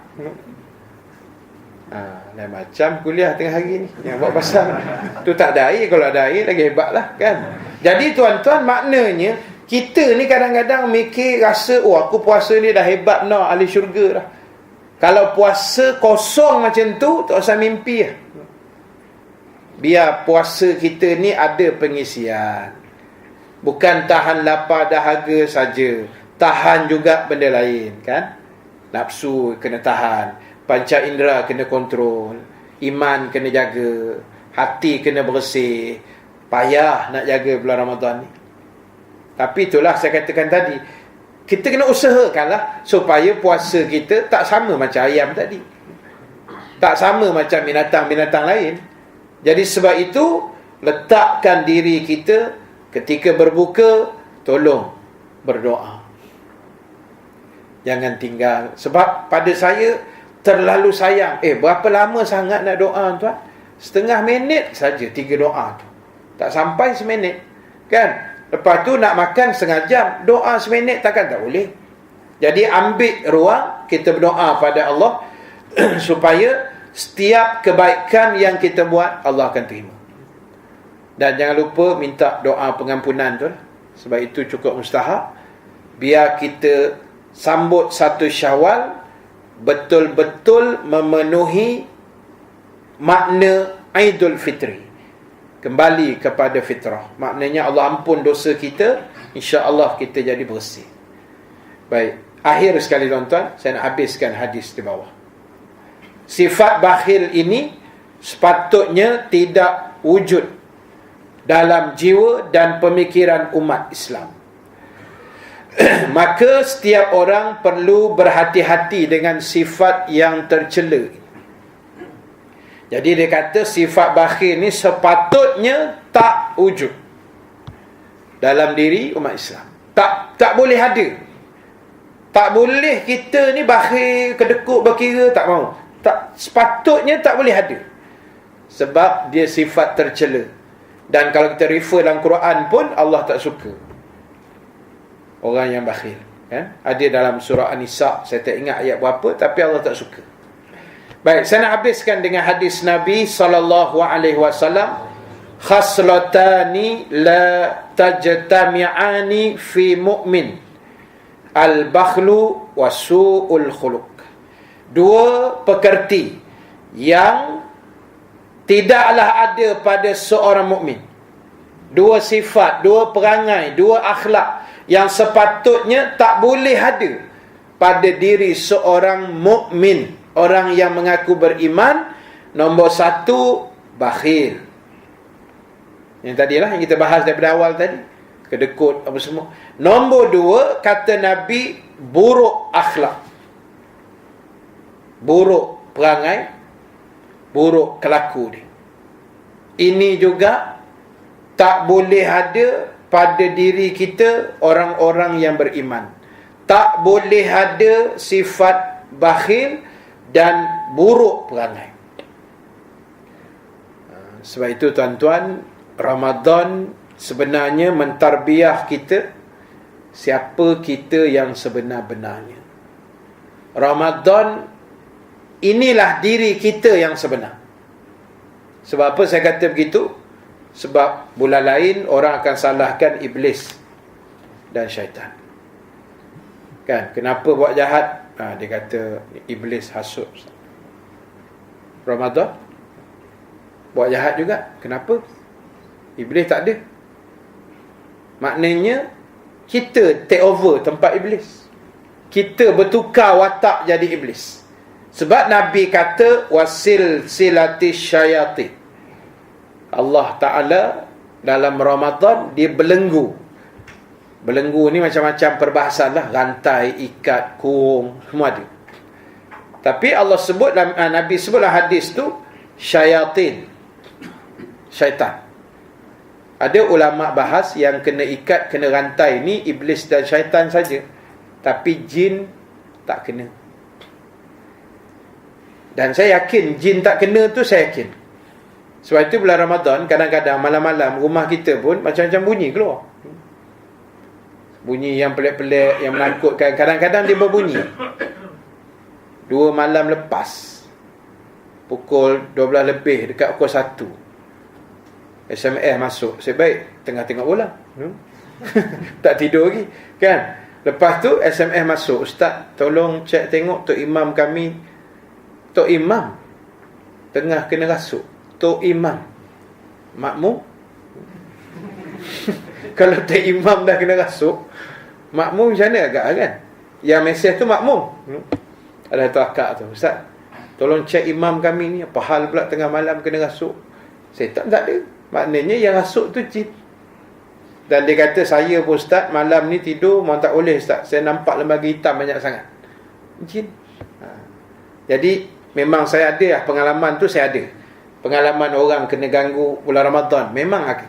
Lain macam kuliah tengah hari ni yang buat pasal tu tak ada air. Kalau ada air lagi hebat lah kan. Jadi tuan-tuan, maknanya kita ni kadang-kadang mikir, rasa aku puasa ni dah hebat ahli syurga dah. Kalau puasa kosong macam tu, tak usah mimpi lah. Biar puasa kita ni ada pengisian. Bukan tahan lapar dahaga saja, tahan juga benda lain kan. Nafsu kena tahan, panca indera kena kontrol, iman kena jaga, hati kena bersih. Payah nak jaga bulan Ramadan ni. Tapi itulah saya katakan tadi, kita kena usahakanlah supaya puasa kita tak sama macam ayam tadi, tak sama macam binatang-binatang lain. Jadi sebab itu, letakkan diri kita ketika berbuka, tolong berdoa. Jangan tinggal. Sebab pada saya terlalu sayang. Berapa lama sangat nak doa tuan? Setengah minit saja 3 doa tu. Tak sampai seminit. Kan? Lepas tu nak makan setengah jam, doa seminit takkan tak boleh. Jadi ambil ruang, kita berdoa pada Allah supaya setiap kebaikan yang kita buat, Allah akan terima. Dan jangan lupa minta doa pengampunan tu. Sebab itu cukup mustahab. Biar kita sambut 1 Syawal betul-betul memenuhi makna Aidul Fitri. Kembali kepada fitrah. Maknanya Allah ampun dosa kita, insya-Allah kita jadi bersih. Baik, akhir sekali tuan-tuan, saya nak habiskan hadis di bawah. Sifat bakhil ini sepatutnya tidak wujud dalam jiwa dan pemikiran umat Islam. Maka setiap orang perlu berhati-hati dengan sifat yang tercela. Jadi dia kata sifat bakhil ni sepatutnya tak wujud dalam diri umat Islam. Tak boleh ada. Tak boleh kita ni bakhil, kedekut, berkira, tak mau. Tak, sepatutnya tak boleh ada. Sebab dia sifat tercela. Dan kalau kita refer dalam Quran pun, Allah tak suka orang yang bakhil kan? Ada dalam surah An-Nisa, saya tak ingat ayat berapa, tapi Allah tak suka. Baik, saya nak habiskan dengan hadis Nabi SAW. Khaslatani la tajtami'ani fi mu'min, al-bakhlu wa su'ul khuluq. 2 pekerti yang tidaklah ada pada seorang mukmin. 2 sifat, 2 perangai, 2 akhlak yang sepatutnya tak boleh ada pada diri seorang mukmin, orang yang mengaku beriman. Nombor 1, bakhil. Yang tadilah yang kita bahas daripada awal tadi. Kedekut apa semua. Nombor 2, kata Nabi, buruk akhlak. Buruk perangai, buruk kelaku dia. Ini juga tak boleh ada pada diri kita orang-orang yang beriman. Tak boleh ada sifat bakhil dan buruk perangai. Sebab itu tuan-tuan, Ramadan sebenarnya mentarbiah kita siapa kita yang sebenar-benarnya. Ramadan inilah diri kita yang sebenar. Sebab apa saya kata begitu? Sebab bulan lain orang akan salahkan iblis dan syaitan. Kan, kenapa buat jahat? Dia kata iblis hasut. Ramadan buat jahat juga. Kenapa? Iblis tak ada. Maknanya kita take over tempat iblis. Kita bertukar watak jadi iblis. Sebab Nabi kata wasil silati syayatin. Allah Ta'ala dalam Ramadan dia belenggu. Belenggu ni macam-macam perbahasan lah. Rantai, ikat, kurung, semua ada. Tapi Allah sebut, Nabi sebut dalam hadis tu syayatin, syaitan. Ada ulama bahas yang kena ikat, kena rantai ni iblis dan syaitan saja. Tapi jin tak kena. Dan saya yakin jin tak kena tu, saya yakin. Sebab itu bulan Ramadan kadang-kadang malam-malam rumah kita pun macam-macam bunyi keluar. Bunyi yang pelik-pelik, yang menakutkan. Kadang-kadang dia berbunyi 2 malam lepas, pukul 12 lebih, dekat pukul 1, SMS masuk. Saya baik tengah tengok bola, tak tidur lagi kan. Lepas tu SMS masuk, ustaz tolong cek tengok Tok Imam kami. Tok Imam tengah kena rasuk. Tok Imam makmum. Kalau Tok Imam dah kena rasuk, makmum macam mana agak kan? Yang mesej tu makmum. Ada tu akak tu, ustaz tolong cek imam kami ni, apa hal pula tengah malam kena rasuk. Setan tak ada. Maknanya yang rasuk tu jin. Dan dia kata, saya pun ustaz malam ni tidur memang tak boleh ustaz, saya nampak lembaga hitam banyak sangat. Jin. Jadi memang saya ada lah, pengalaman tu saya ada. Pengalaman orang kena ganggu bulan Ramadan, memang ada.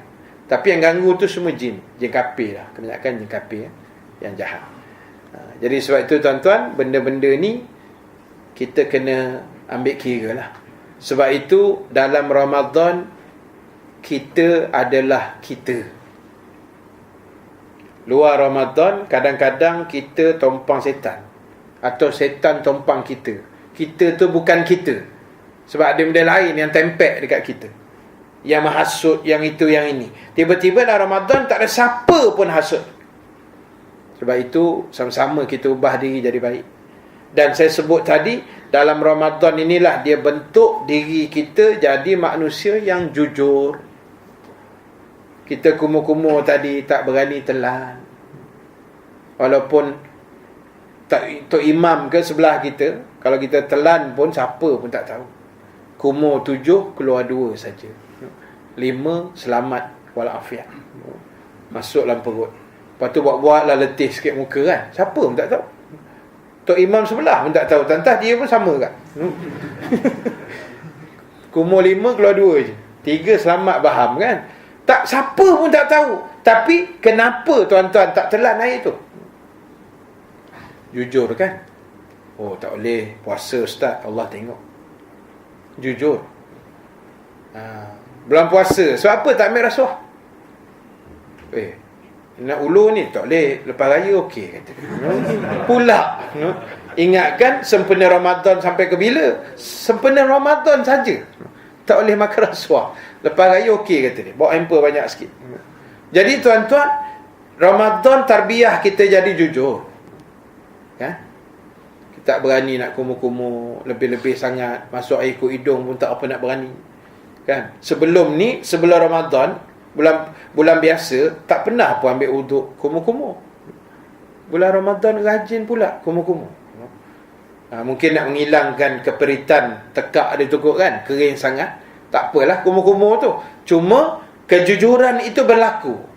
Tapi yang ganggu tu semua jin. Jin kafir lah, kebanyakan jin kafir yang jahat. Jadi sebab itu tuan-tuan, benda-benda ni kita kena ambil kira lah. Sebab itu dalam Ramadan kita adalah kita. Luar Ramadan kadang-kadang kita tompang setan, atau setan tompang kita. Kita tu bukan kita. Sebab ada benda lain yang tempek dekat kita, yang menghasut, yang itu, yang ini. Tiba-tiba dalam Ramadan tak ada siapa pun hasut. Sebab itu sama-sama kita ubah diri jadi baik. Dan saya sebut tadi, dalam Ramadan inilah dia bentuk diri kita jadi manusia yang jujur. Kita kumur-kumur tadi, tak berani telan. Walaupun Tok Imam ke sebelah kita, kalau kita telan pun siapa pun tak tahu. Kumur 7, keluar 2 saja. 5, selamat walafiat. Masuk dalam perut. Lepas tu buat-buatlah letih sikit muka kan. Siapa pun tak tahu. Tok Imam sebelah pun tak tahu. Tantah dia pun sama kan. Kumur 5, keluar 2 je. 3 selamat faham kan. Tak, siapa pun tak tahu. Tapi kenapa tuan-tuan tak telan air tu? Jujur kan. Oh tak boleh puasa ustaz, Allah tengok. Jujur. Bulan puasa, sebab apa tak ambil rasuah? Nak ulur ni tak boleh, lepas raya okey kata. Pula ingatkan sempena Ramadan sampai ke bila? Sempena Ramadan saja tak boleh makan rasuah. Lepas raya okey kata dia. Bawa hamper banyak sikit. Jadi tuan-tuan, Ramadan tarbiyah kita jadi jujur. Kan? Kita tak berani nak kumur-kumur lebih-lebih sangat. Masuk air ke hidung pun tak apa nak berani. Kan? Sebelum ni, sebelum Ramadan, bulan biasa tak pernah pun ambil uduk kumur-kumur. Bulan Ramadan rajin pula kumur-kumur. Mungkin nak menghilangkan keperitan, tekak ada tukuk kan, kering sangat. Tak apalah kumur-kumur tu. Cuma kejujuran itu berlaku.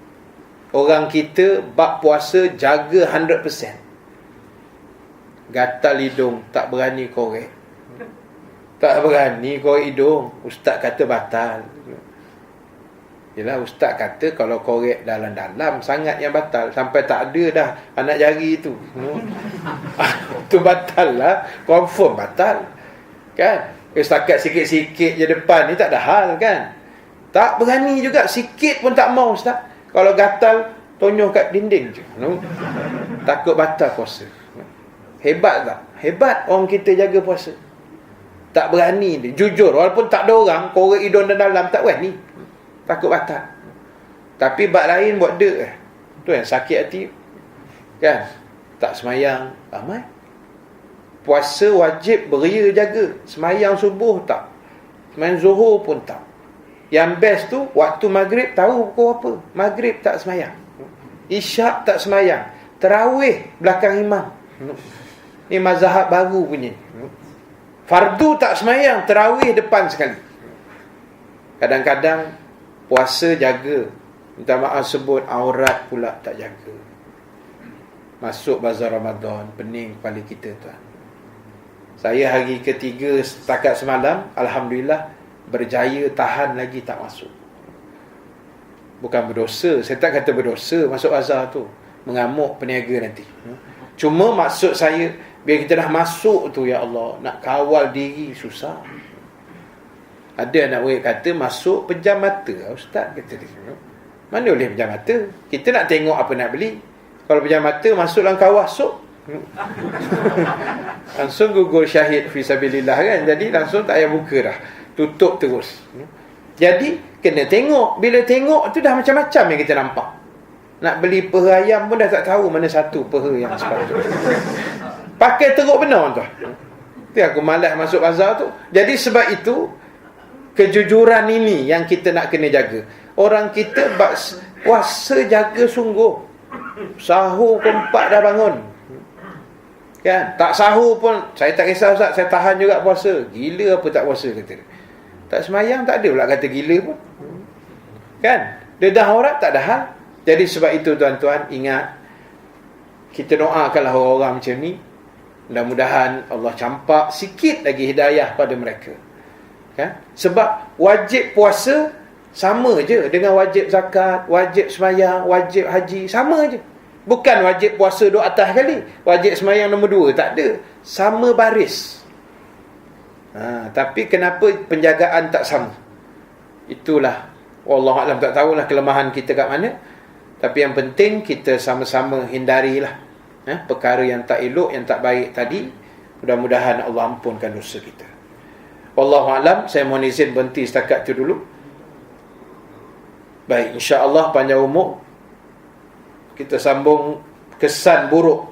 Orang kita bab puasa jaga 100%. Gatal hidung, tak berani korek. Tak berani korek hidung. Ustaz kata batal. Yelah, ustaz kata kalau korek dalam-dalam sangat yang batal. Sampai tak ada dah anak jari tu. Tu batal lah. Confirm batal. Kan? Setakat sikit-sikit je depan ni tak ada hal kan. Tak berani juga. Sikit pun tak mau ustaz. Kalau gatal, tonyoh kat dinding je. Takut batal puasa. Hebat tak? Hebat orang kita jaga puasa. Tak berani dia. Jujur. Walaupun tak ada orang, korek hidung dan dalam, tak berani. Takut batal. Tapi bab lain buat dek. Tu yang sakit hati. Kan? Tak semayang. Ramai. Puasa wajib beria jaga. Semayang subuh tak. Semayang zuhur pun tak. Yang best tu, waktu maghrib tahu pukul apa. Maghrib tak semayang. Isyak tak semayang. Tarawih belakang imam. Ni mazhab baru punya. Fardu tak semayang. Tarawih depan sekali. Kadang-kadang puasa jaga. Minta maaf sebut aurat pula tak jaga. Masuk bazar Ramadan, pening kepala kita tuan. Saya hari ketiga setakat semalam, alhamdulillah berjaya tahan lagi tak masuk. Bukan berdosa, saya tak kata berdosa masuk bazar tu. Mengamuk peniaga nanti. Cuma maksud saya, biar kita dah masuk tu, ya Allah, nak kawal diri susah. Ada anak murid kata masuk pejam mata. Ustaz kata dia, mana boleh pejam mata? Kita nak tengok apa nak beli. Kalau pejam mata masuk dalam kawah sok. Langsung gugur syahid fisabilillah kan. Jadi langsung tak payah buka dah. Tutup terus. Jadi kena tengok. Bila tengok tu dah macam-macam yang kita nampak. Nak beli peha ayam pun dah tak tahu mana satu peha yang sepatutnya. Pakai teruk benar tuan. Tu aku malas masuk bazar tu. Jadi sebab itu kejujuran ini yang kita nak kena jaga. Orang kita puasa jaga sungguh. Sahur pukul 4 dah bangun. Kan? Tak sahur pun saya tak kisah ustaz, saya tahan juga puasa. Gila apa tak puasa kata dia. Tak semayang tak ada pula kata gila pun. Kan? Dedah aurat tak ada hal. Jadi sebab itu tuan-tuan ingat, kita doakanlah orang-orang macam ni. Mudah-mudahan Allah campak sikit lagi hidayah pada mereka. Kan? Sebab wajib puasa sama je dengan wajib zakat, wajib semayang, wajib haji, sama je. Bukan wajib puasa duduk atas kali, wajib semayang nombor 2, tak ada. Sama baris. Tapi kenapa penjagaan tak sama? Itulah, wallahualam, tak tahulah kelemahan kita kat mana. Tapi yang penting kita sama-sama hindarilah perkara yang tak elok, yang tak baik tadi. Mudah-mudahan Allah ampunkan dosa kita. Wallahualam, saya mohon izin berhenti setakat tu dulu. Baik, insya-Allah panjang umur kita sambung kesan buruk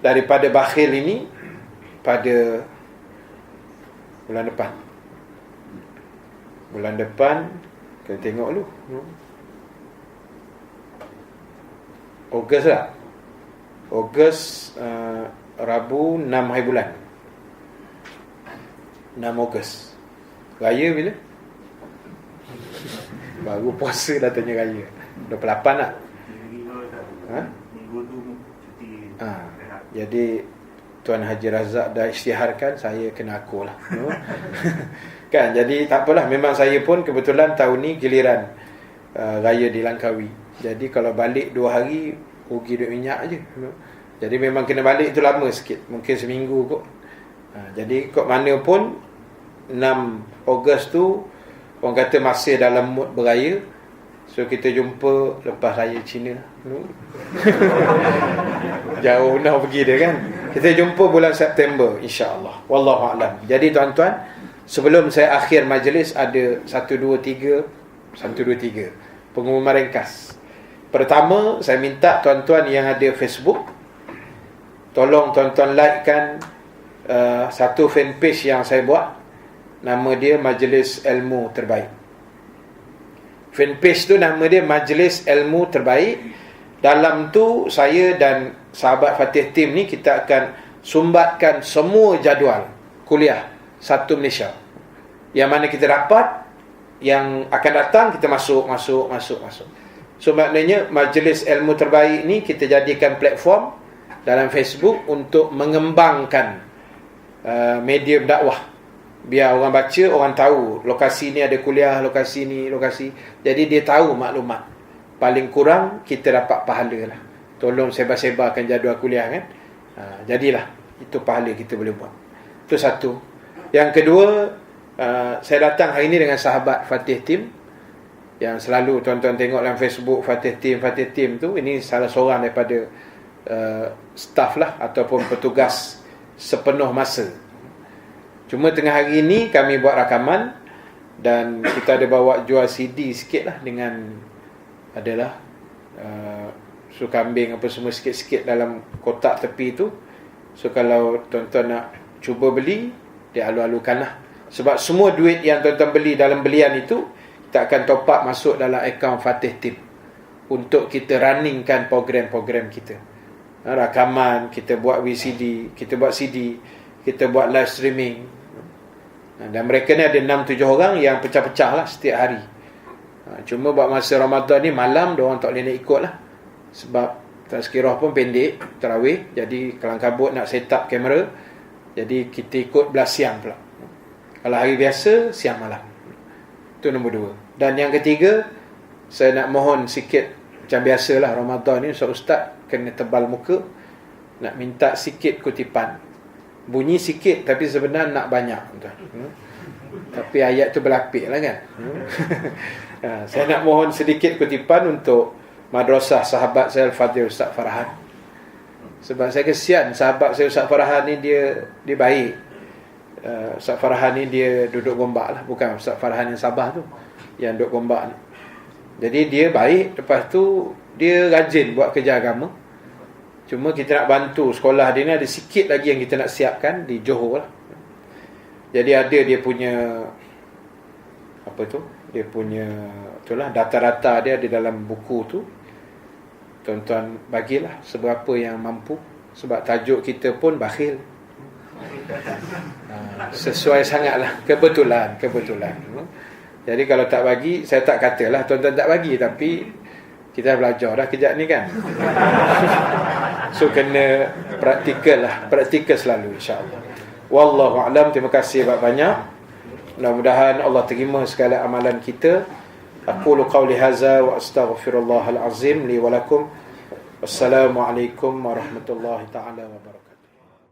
daripada bakhil ini pada bulan depan. Bulan depan kita tengok dulu. Ogos lah. Ogos Rabu 6 hari bulan. 6 Ogos. Raya bila? Baru puasa dah tanya raya. 28 lah. Jadi Tuan Haji Razak dah isytiharkan, saya kena aku lah. Kan, jadi tak apalah. Memang saya pun kebetulan tahun ni giliran raya di Langkawi. Jadi kalau balik 2 hari rugi duit minyak je. Jadi memang kena balik tu lama sikit, mungkin seminggu kot. Jadi kok mana pun 6 Ogos tu orang kata masih dalam mood beraya. So kita jumpa lepas raya Cina. Jauh nak pergi dia kan. Kita jumpa bulan September insya-Allah. Wallahu a'lam. Jadi tuan-tuan, sebelum saya akhir majlis ada 1 2 3 pengumuman ringkas. Pertama, saya minta tuan-tuan yang ada Facebook, tolong tuan-tuan like-kan satu fanpage yang saya buat. Nama dia Majlis Ilmu Terbaik. Fanpage tu nama dia Majlis Ilmu Terbaik. Dalam tu saya dan sahabat Fatih Team ni kita akan sumbatkan semua jadual kuliah satu Malaysia. Yang mana kita dapat yang akan datang kita masuk. So maknanya majlis ilmu terbaik ni kita jadikan platform dalam Facebook untuk mengembangkan medium dakwah. Biar orang baca, orang tahu lokasi ni ada kuliah, lokasi ni, lokasi. Jadi dia tahu maklumat. Paling kurang kita dapat pahala lah. Tolong sebar-sebarkan jadual kuliah kan. Jadilah itu pahala kita boleh buat. Itu satu. Yang kedua, saya datang hari ni dengan sahabat Fatih Team, yang selalu tuan-tuan tengok dalam Facebook Fatih Team tu. Ini salah seorang daripada staff lah, ataupun petugas sepenuh masa. Cuma tengah hari ni kami buat rakaman, dan kita ada bawa jual CD sikit lah, dengan adalah susu kambing apa semua sikit-sikit dalam kotak tepi tu. So kalau tuan-tuan nak cuba beli, dia alu-alukan lah. Sebab semua duit yang tuan-tuan beli dalam belian itu, kita akan top up masuk dalam akaun Fatih Team untuk kita runningkan program-program kita. Rakaman, kita buat VCD, kita buat CD, kita buat live streaming. Dan mereka ni ada 6-7 orang yang pecah-pecah lah setiap hari. Cuma buat masa Ramadan ni malam diorang tak boleh nak ikut lah, sebab tazkirah pun pendek, tarawih. Jadi kelang kabut nak set up kamera, jadi kita ikut belas siang pula. Kalau hari biasa, siang malam. Itu nombor 2. Dan yang ketiga, saya nak mohon sikit, macam biasalah Ramadan ni ustaz kena tebal muka, nak minta sikit kutipan. Bunyi sikit tapi sebenarnya nak banyak, tapi ayat tu berlapik lah kan. Saya nak mohon sedikit kutipan untuk madrasah sahabat saya Al-Fadhil Ustaz Farhan. Sebab saya kesian sahabat saya Ustaz Farhan ni, dia baik. Ustaz Farhan ni dia duduk Gombak lah, bukan Ustaz Farhan yang Sabah tu, yang duduk Gombak ni. Jadi dia baik, lepas tu dia rajin buat kerja agama. Cuma kita nak bantu sekolah dia ni, ada sikit lagi yang kita nak siapkan di Johor lah. Jadi ada dia punya apa tu, dia punya itulah data-data dia ada dalam buku tu. Tuan-tuan bagilah seberapa yang mampu, sebab tajuk kita pun bakhil. Sesuai sangatlah, kebetulan. Jadi kalau tak bagi, saya tak katalah tuan-tuan tak bagi, tapi kita belajar dah kejap ni kan. So kena praktikal selalu, insya-Allah. Wallahu a'lam. Terima kasih banyak. Mudah-mudahan Allah terima segala amalan kita. Aqulu qawli hadza wa astaghfirullahal azim li wa lakum. Wassalamualaikum warahmatullahi taala wabarakatuh.